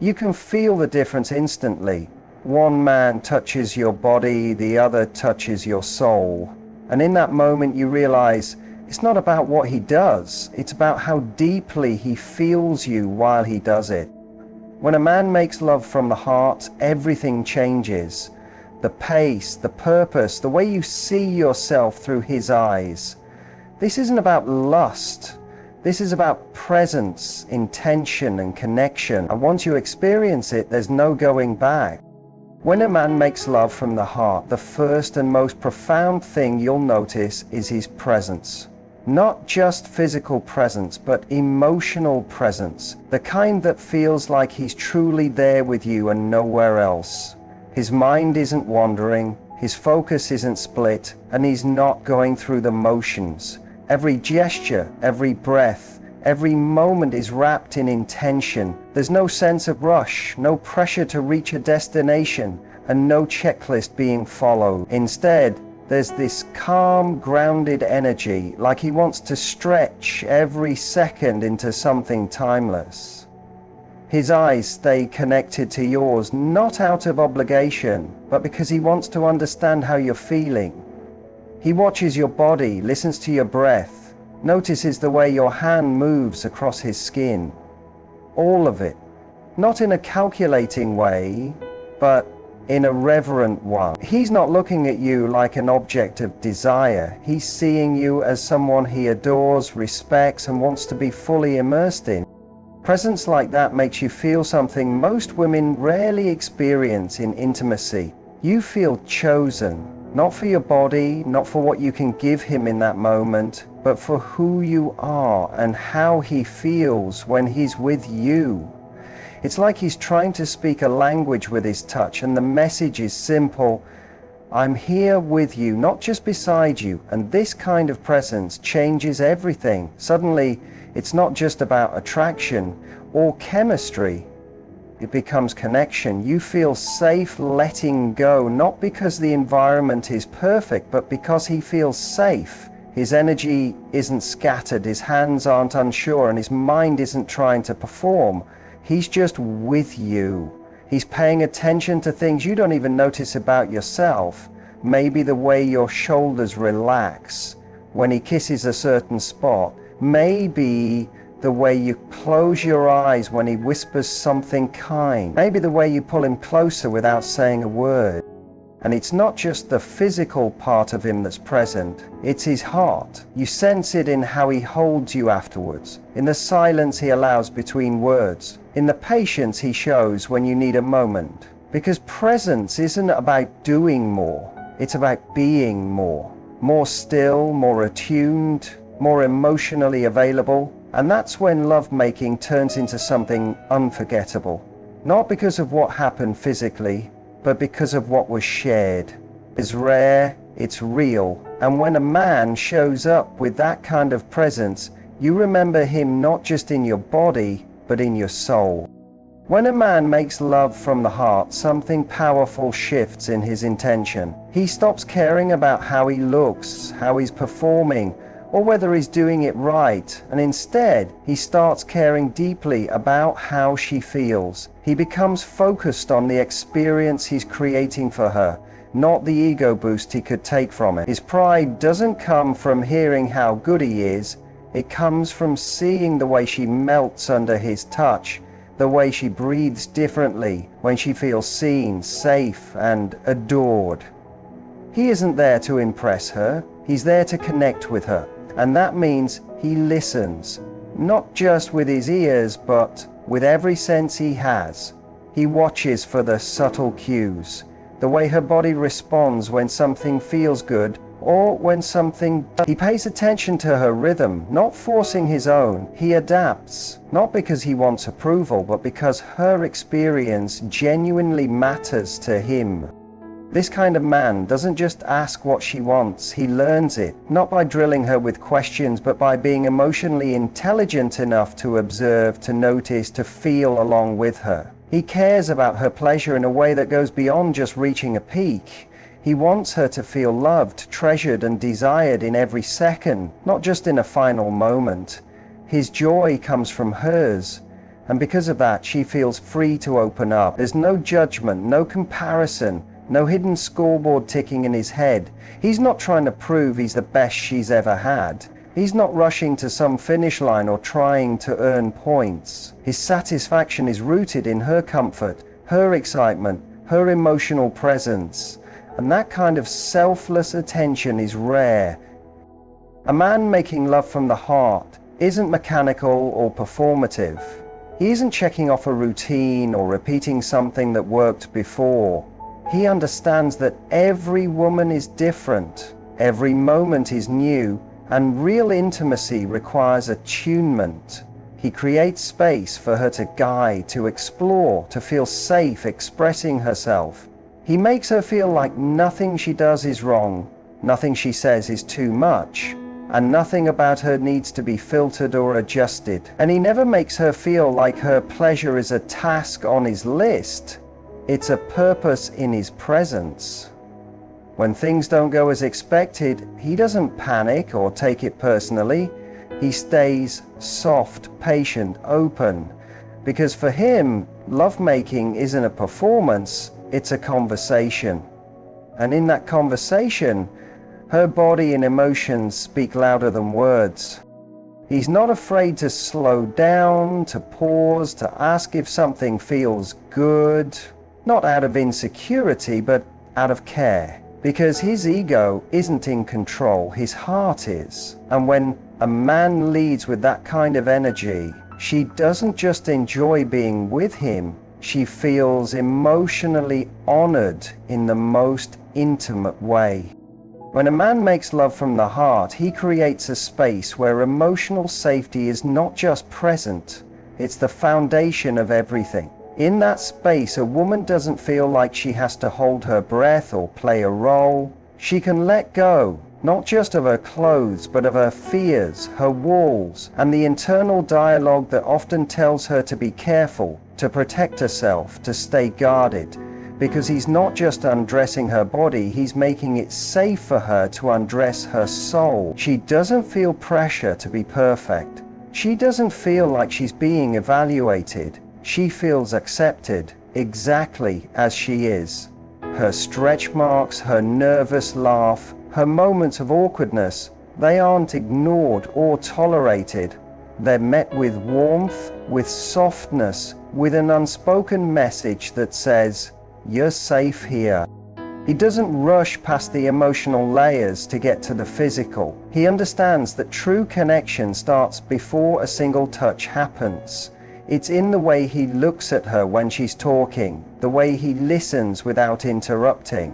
You can feel the difference instantly. One man touches your body, the other touches your soul. And in that moment you realize it's not about what he does, it's about how deeply he feels you while he does it. When a man makes love from the heart, everything changes. The pace, the purpose, the way you see yourself through his eyes. This isn't about lust. This is about presence, intention, and connection. And once you experience it, there's no going back. When a man makes love from the heart, the first and most profound thing you'll notice is his presence. Not just physical presence, but emotional presence. The kind that feels like he's truly there with you and nowhere else. His mind isn't wandering, his focus isn't split, and he's not going through the motions. Every gesture, every breath, every moment is wrapped in intention. There's no sense of rush, no pressure to reach a destination, and no checklist being followed. Instead, there's this calm, grounded energy, like he wants to stretch every second into something timeless. His eyes stay connected to yours, not out of obligation, but because he wants to understand how you're feeling. He watches your body, listens to your breath, notices the way your hand moves across his skin. All of it. Not in a calculating way, but in a reverent one. He's not looking at you like an object of desire. He's seeing you as someone he adores, respects, and wants to be fully immersed in. Presence like that makes you feel something most women rarely experience in intimacy. You feel chosen. Not for your body, not for what you can give him in that moment, but for who you are and how he feels when he's with you. It's like he's trying to speak a language with his touch, and the message is simple. I'm here with you, not just beside you. And this kind of presence changes everything. Suddenly, it's not just about attraction or chemistry. It becomes connection. You feel safe letting go, not because the environment is perfect, but because he feels safe. His energy isn't scattered, his hands aren't unsure, and his mind isn't trying to perform. He's just with you. He's paying attention to things you don't even notice about yourself. Maybe the way your shoulders relax when he kisses a certain spot. Maybe the way you close your eyes when he whispers something kind. Maybe the way you pull him closer without saying a word. And it's not just the physical part of him that's present, it's his heart. You sense it in how he holds you afterwards, in the silence he allows between words, in the patience he shows when you need a moment. Because presence isn't about doing more, it's about being more. More still, more attuned, more emotionally available. And that's when lovemaking turns into something unforgettable. Not because of what happened physically, but because of what was shared. It's rare, it's real, and when a man shows up with that kind of presence, you remember him not just in your body, but in your soul. When a man makes love from the heart, something powerful shifts in his intention. He stops caring about how he looks, how he's performing, or whether he's doing it right, and instead he starts caring deeply about how she feels. He becomes focused on the experience he's creating for her, not the ego boost he could take from it. His pride doesn't come from hearing how good he is, it comes from seeing the way she melts under his touch, the way she breathes differently when she feels seen, safe, and adored. He isn't there to impress her, he's there to connect with her. And that means he listens, not just with his ears, but with every sense he has. He watches for the subtle cues, the way her body responds when something feels good or when something doesn't. He pays attention to her rhythm, not forcing his own. He adapts, not because he wants approval, but because her experience genuinely matters to him. This kind of man doesn't just ask what she wants, he learns it, not by drilling her with questions, but by being emotionally intelligent enough to observe, to notice, to feel along with her. He cares about her pleasure in a way that goes beyond just reaching a peak. He wants her to feel loved, treasured, and desired in every second, not just in a final moment. His joy comes from hers, And because of that, she feels free to open up. There's no judgment, no comparison, no hidden scoreboard ticking in his head. He's not trying to prove he's the best she's ever had. He's not rushing to some finish line or trying to earn points. His satisfaction is rooted in her comfort, her excitement, her emotional presence. And that kind of selfless attention is rare. A man making love from the heart isn't mechanical or performative. He isn't checking off a routine or repeating something that worked before. He understands that every woman is different, every moment is new, and real intimacy requires attunement. He creates space for her to guide, to explore, to feel safe expressing herself. He makes her feel like nothing she does is wrong, nothing she says is too much, and nothing about her needs to be filtered or adjusted. And he never makes her feel like her pleasure is a task on his list. It's a purpose in his presence. When things don't go as expected, he doesn't panic or take it personally. He stays soft, patient, open. Because for him, lovemaking isn't a performance, it's a conversation. And in that conversation, her body and emotions speak louder than words. He's not afraid to slow down, to pause, to ask if something feels good, not out of insecurity, but out of care. Because his ego isn't in control, his heart is. And when a man leads with that kind of energy, she doesn't just enjoy being with him, she feels emotionally honored in the most intimate way. When a man makes love from the heart, he creates a space where emotional safety is not just present, it's the foundation of everything. In that space, a woman doesn't feel like she has to hold her breath or play a role. She can let go, not just of her clothes, but of her fears, her walls, and the internal dialogue that often tells her to be careful, to protect herself, to stay guarded. Because he's not just undressing her body, he's making it safe for her to undress her soul. She doesn't feel pressure to be perfect. She doesn't feel like she's being evaluated. She feels accepted exactly as she is. Her stretch marks, her nervous laugh, her moments of awkwardness, they aren't ignored or tolerated. They're met with warmth, with softness, with an unspoken message that says, "You're safe here." He doesn't rush past the emotional layers to get to the physical. He understands that true connection starts before a single touch happens. It's in the way he looks at her when she's talking, the way he listens without interrupting,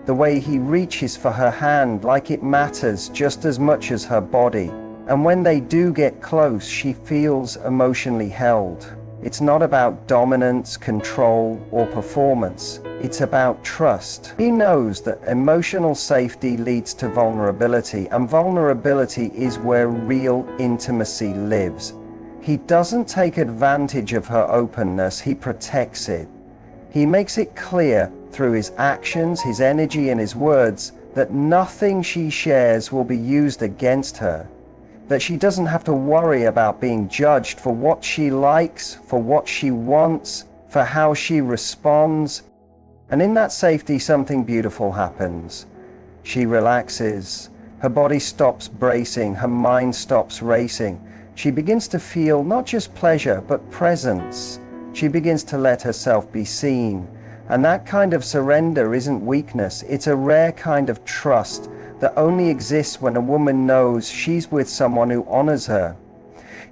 the way he reaches for her hand like it matters just as much as her body. And when they do get close, she feels emotionally held. It's not about dominance, control, or performance. It's about trust. He knows that emotional safety leads to vulnerability, and vulnerability is where real intimacy lives. He doesn't take advantage of her openness, he protects it. He makes it clear through his actions, his energy, and his words that nothing she shares will be used against her. That she doesn't have to worry about being judged for what she likes, for what she wants, for how she responds. And in that safety, something beautiful happens. She relaxes. Her body stops bracing. Her mind stops racing. She begins to feel not just pleasure, but presence. She begins to let herself be seen. And that kind of surrender isn't weakness. It's a rare kind of trust that only exists when a woman knows she's with someone who honors her.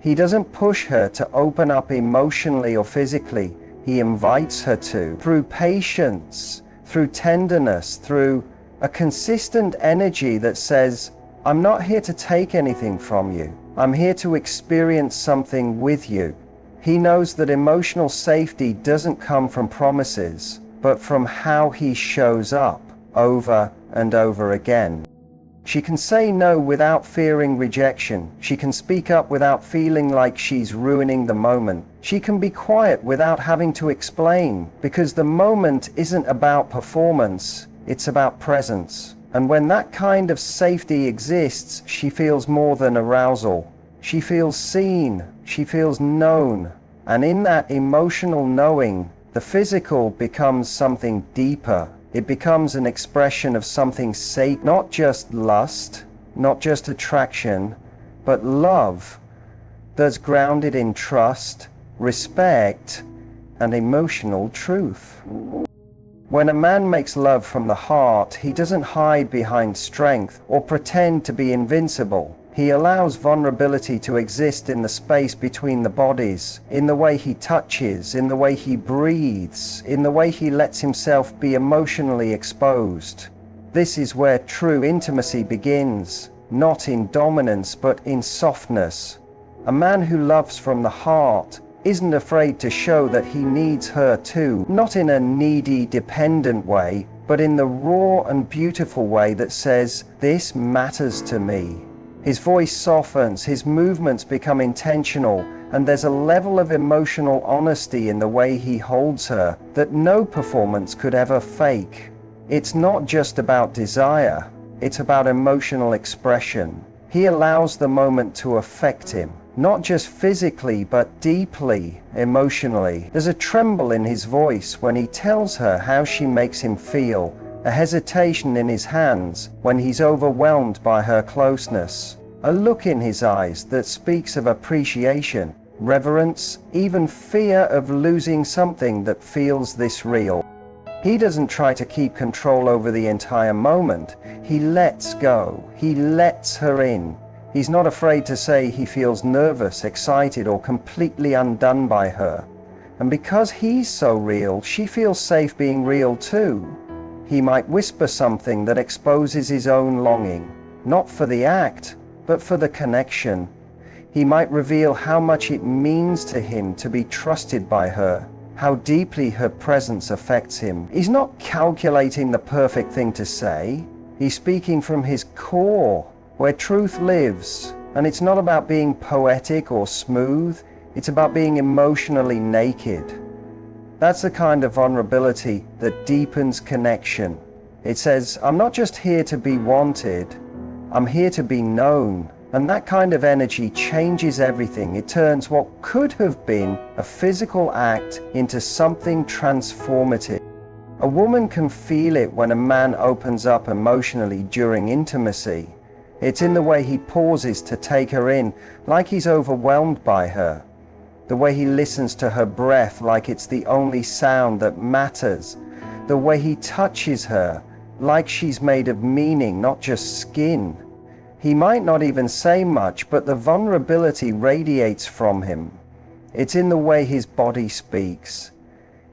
He doesn't push her to open up emotionally or physically. He invites her to, through patience, through tenderness, through a consistent energy that says, "I'm not here to take anything from you. I'm here to experience something with you." He knows that emotional safety doesn't come from promises, but from how he shows up over and over again. She can say no without fearing rejection. She can speak up without feeling like she's ruining the moment. She can be quiet without having to explain, because the moment isn't about performance, it's about presence. And when that kind of safety exists, she feels more than arousal. She feels seen, she feels known, And in that emotional knowing, the physical becomes something deeper. It becomes an expression of something sacred, not just lust, not just attraction, but love that's grounded in trust, respect, and emotional truth. When a man makes love from the heart, he doesn't hide behind strength or pretend to be invincible. He allows vulnerability to exist in the space between the bodies, in the way he touches, in the way he breathes, in the way he lets himself be emotionally exposed. This is where true intimacy begins, not in dominance but in softness. A man who loves from the heart isn't afraid to show that he needs her too, not in a needy, dependent way, but in the raw and beautiful way that says, "This matters to me." His voice softens, his movements become intentional, and there's a level of emotional honesty in the way he holds her that no performance could ever fake. It's not just about desire, it's about emotional expression. He allows the moment to affect him, not just physically but deeply, emotionally. There's a tremble in his voice when he tells her how she makes him feel, a hesitation in his hands when he's overwhelmed by her closeness, a look in his eyes that speaks of appreciation, reverence, even fear of losing something that feels this real. He doesn't try to keep control over the entire moment. He lets go. He lets her in. He's not afraid to say he feels nervous, excited, or completely undone by her. And because he's so real, she feels safe being real too. He might whisper something that exposes his own longing, not for the act, but for the connection. He might reveal how much it means to him to be trusted by her, how deeply her presence affects him. He's not calculating the perfect thing to say. He's speaking from his core, where truth lives. And it's not about being poetic or smooth. It's about being emotionally naked. That's the kind of vulnerability that deepens connection. It says, I'm not just here to be wanted, I'm here to be known. And that kind of energy changes everything. It turns what could have been a physical act into something transformative. A woman can feel it when a man opens up emotionally during intimacy. It's in the way he pauses to take her in, like he's overwhelmed by her. The way he listens to her breath like it's the only sound that matters. The way he touches her like she's made of meaning, not just skin. He might not even say much, but the vulnerability radiates from him. It's in the way his body speaks.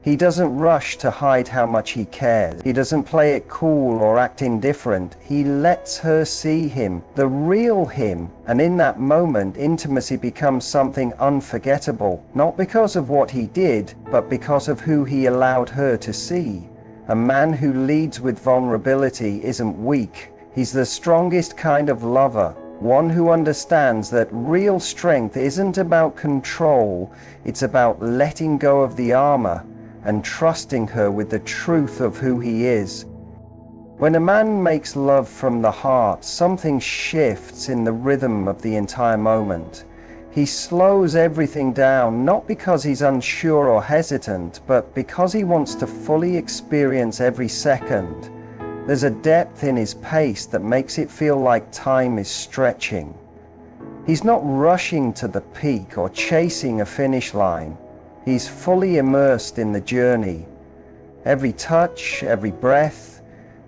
He doesn't rush to hide how much he cares. He doesn't play it cool or act indifferent. He lets her see him, the real him. And in that moment, intimacy becomes something unforgettable, not because of what he did, but because of who he allowed her to see. A man who leads with vulnerability isn't weak. He's the strongest kind of lover, one who understands that real strength isn't about control, it's about letting go of the armor and trusting her with the truth of who he is. When a man makes love from the heart, something shifts in the rhythm of the entire moment. He slows everything down, not because he's unsure or hesitant, but because he wants to fully experience every second. There's a depth in his pace that makes it feel like time is stretching. He's not rushing to the peak or chasing a finish line. He's fully immersed in the journey. Every touch, every breath,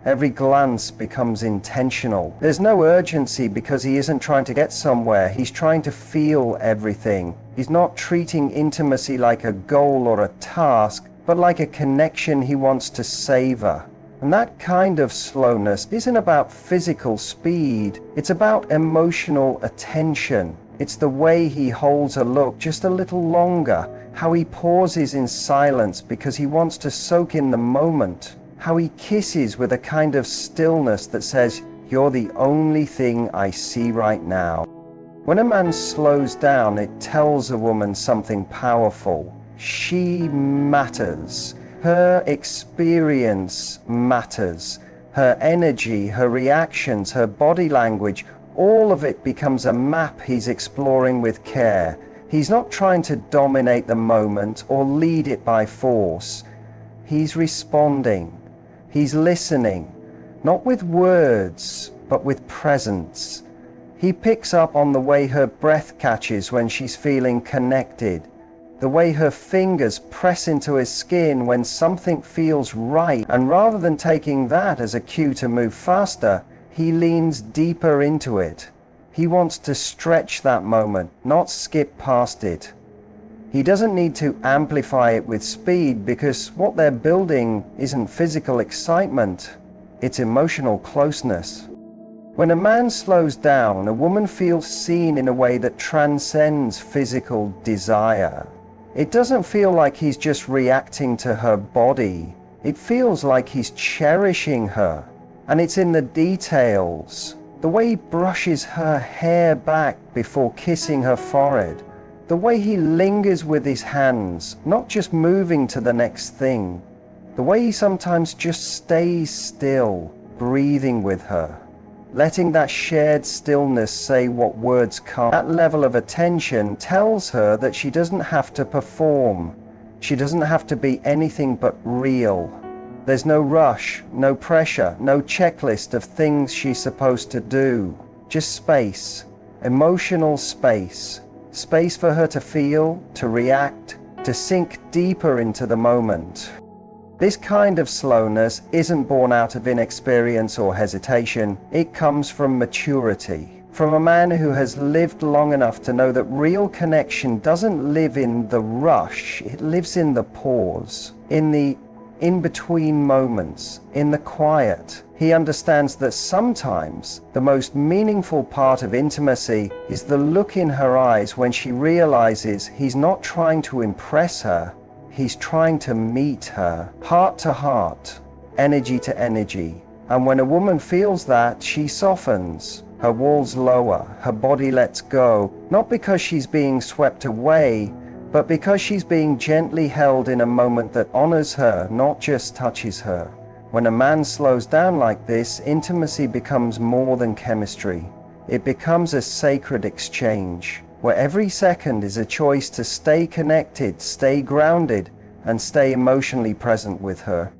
every glance becomes intentional. There's no urgency because he isn't trying to get somewhere. He's trying to feel everything. He's not treating intimacy like a goal or a task, but like a connection he wants to savor. And that kind of slowness isn't about physical speed, it's about emotional attention. It's the way he holds a look just a little longer, how he pauses in silence because he wants to soak in the moment, how he kisses with a kind of stillness that says, "You're the only thing I see right now." When a man slows down, it tells a woman something powerful. She matters. Her experience matters. Her energy, her reactions, her body language, all of it becomes a map he's exploring with care. He's not trying to dominate the moment or lead it by force. He's responding. He's listening, not with words, but with presence. He picks up on the way her breath catches when she's feeling connected, the way her fingers press into his skin when something feels right, and rather than taking that as a cue to move faster, he leans deeper into it. He wants to stretch that moment, not skip past it. He doesn't need to amplify it with speed, because what they're building isn't physical excitement, it's emotional closeness. When a man slows down, a woman feels seen in a way that transcends physical desire. It doesn't feel like he's just reacting to her body. It feels like he's cherishing her. And it's in the details. The way he brushes her hair back before kissing her forehead. The way he lingers with his hands, not just moving to the next thing. The way he sometimes just stays still, breathing with her. Letting that shared stillness say what words can't. That level of attention tells her that she doesn't have to perform. She doesn't have to be anything but real. There's no rush, no pressure, no checklist of things she's supposed to do. Just space, emotional space. Space for her to feel, to react, to sink deeper into the moment. This kind of slowness isn't born out of inexperience or hesitation. It comes from maturity, from a man who has lived long enough to know that real connection doesn't live in the rush, it lives in the pause, in the in-between moments, in the quiet. He understands that sometimes the most meaningful part of intimacy is the look in her eyes when she realizes he's not trying to impress her. He's trying to meet her, heart to heart, energy to energy. And when a woman feels that, she softens. Her walls lower, her body lets go, not because she's being swept away, but because she's being gently held in a moment that honors her, not just touches her. When a man slows down like this, intimacy becomes more than chemistry. It becomes a sacred exchange, where every second is a choice to stay connected, stay grounded, and stay emotionally present with her.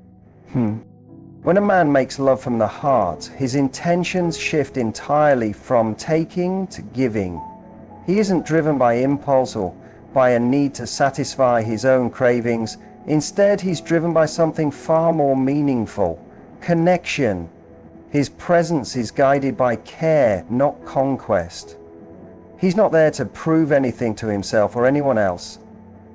When a man makes love from the heart, his intentions shift entirely from taking to giving. He isn't driven by impulse or by a need to satisfy his own cravings. Instead, he's driven by something far more meaningful: connection. His presence is guided by care, not conquest. He's not there to prove anything to himself or anyone else.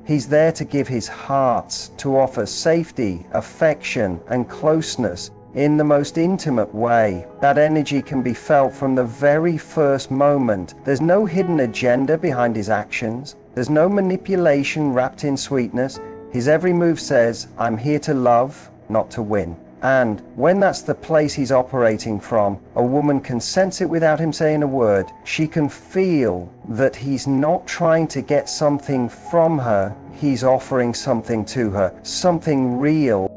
He's there to give his heart, to offer safety, affection, and closeness in the most intimate way. That energy can be felt from the very first moment. There's no hidden agenda behind his actions. There's no manipulation wrapped in sweetness. His every move says, "I'm here to love, not to win." And when that's the place he's operating from, a woman can sense it without him saying a word. She can feel that he's not trying to get something from her, he's offering something to her, something real.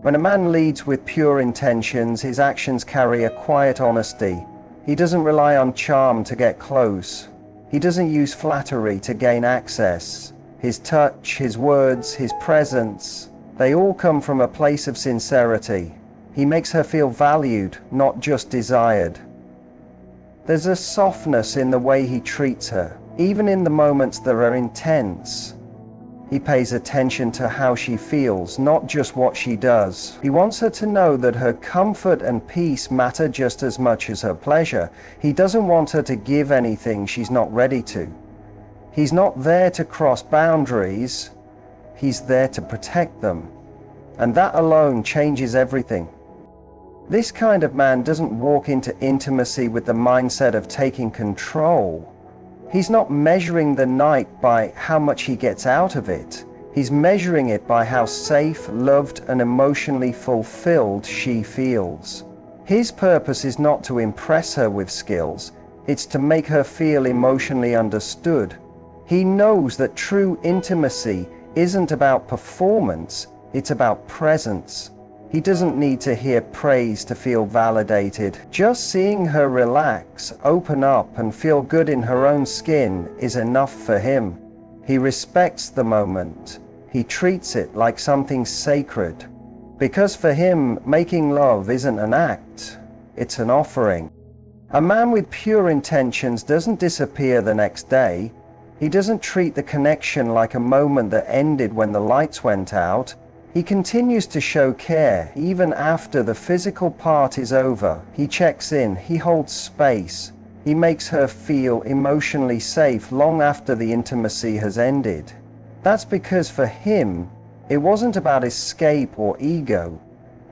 When a man leads with pure intentions, his actions carry a quiet honesty. He doesn't rely on charm to get close. He doesn't use flattery to gain access. His touch, his words, his presence, they all come from a place of sincerity. He makes her feel valued, not just desired. There's a softness in the way he treats her, even in the moments that are intense. He pays attention to how she feels, not just what she does. He wants her to know that her comfort and peace matter just as much as her pleasure. He doesn't want her to give anything she's not ready to. He's not there to cross boundaries. He's there to protect them. And that alone changes everything. This kind of man doesn't walk into intimacy with the mindset of taking control. He's not measuring the night by how much he gets out of it. He's measuring it by how safe, loved, and emotionally fulfilled she feels. His purpose is not to impress her with skills. It's to make her feel emotionally understood. He knows that true intimacy isn't about performance, it's about presence. He doesn't need to hear praise to feel validated. Just seeing her relax, open up, and feel good in her own skin is enough for him. He respects the moment. He treats it like something sacred. Because for him, making love isn't an act, it's an offering. A man with pure intentions doesn't disappear the next day. He doesn't treat the connection like a moment that ended when the lights went out. He continues to show care even after the physical part is over. He checks in, he holds space. He makes her feel emotionally safe long after the intimacy has ended. That's because for him, it wasn't about escape or ego.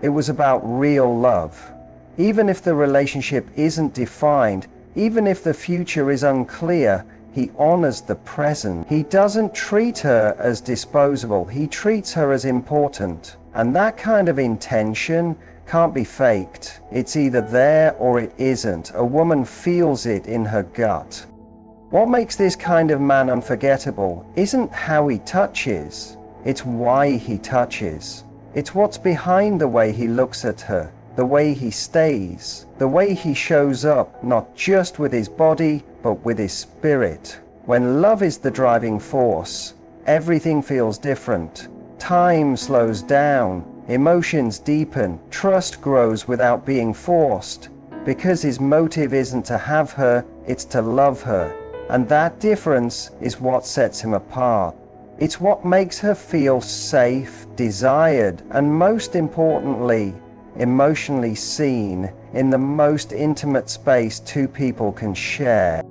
It was about real love. Even if the relationship isn't defined, even if the future is unclear, he honors the present. He doesn't treat her as disposable. He treats her as important. And that kind of intention can't be faked. It's either there or it isn't. A woman feels it in her gut. What makes this kind of man unforgettable isn't how he touches. It's why he touches. It's what's behind the way he looks at her, the way he stays, the way he shows up, not just with his body, but with his spirit. When love is the driving force, everything feels different. Time slows down, emotions deepen, trust grows without being forced, because his motive isn't to have her, it's to love her. And that difference is what sets him apart. It's what makes her feel safe, desired, and most importantly, emotionally seen in the most intimate space two people can share.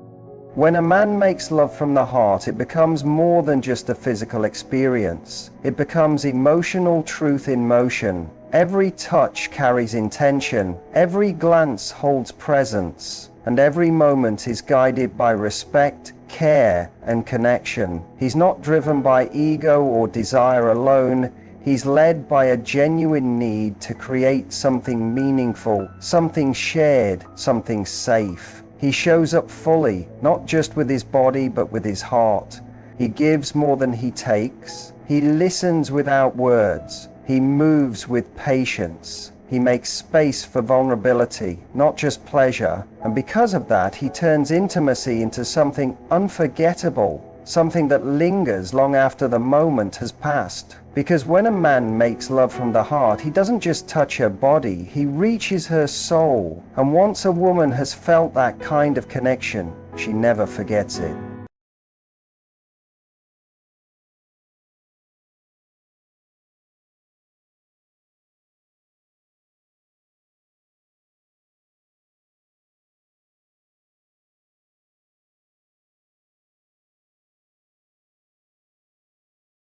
When a man makes love from the heart, it becomes more than just a physical experience. It becomes emotional truth in motion. Every touch carries intention, every glance holds presence, and every moment is guided by respect, care, and connection. He's not driven by ego or desire alone. He's led by a genuine need to create something meaningful, something shared, something safe. He shows up fully, not just with his body, but with his heart. He gives more than he takes. He listens without words. He moves with patience. He makes space for vulnerability, not just pleasure. And because of that, he turns intimacy into something unforgettable, something that lingers long after the moment has passed. Because when a man makes love from the heart, he doesn't just touch her body, he reaches her soul. And once a woman has felt that kind of connection, she never forgets it.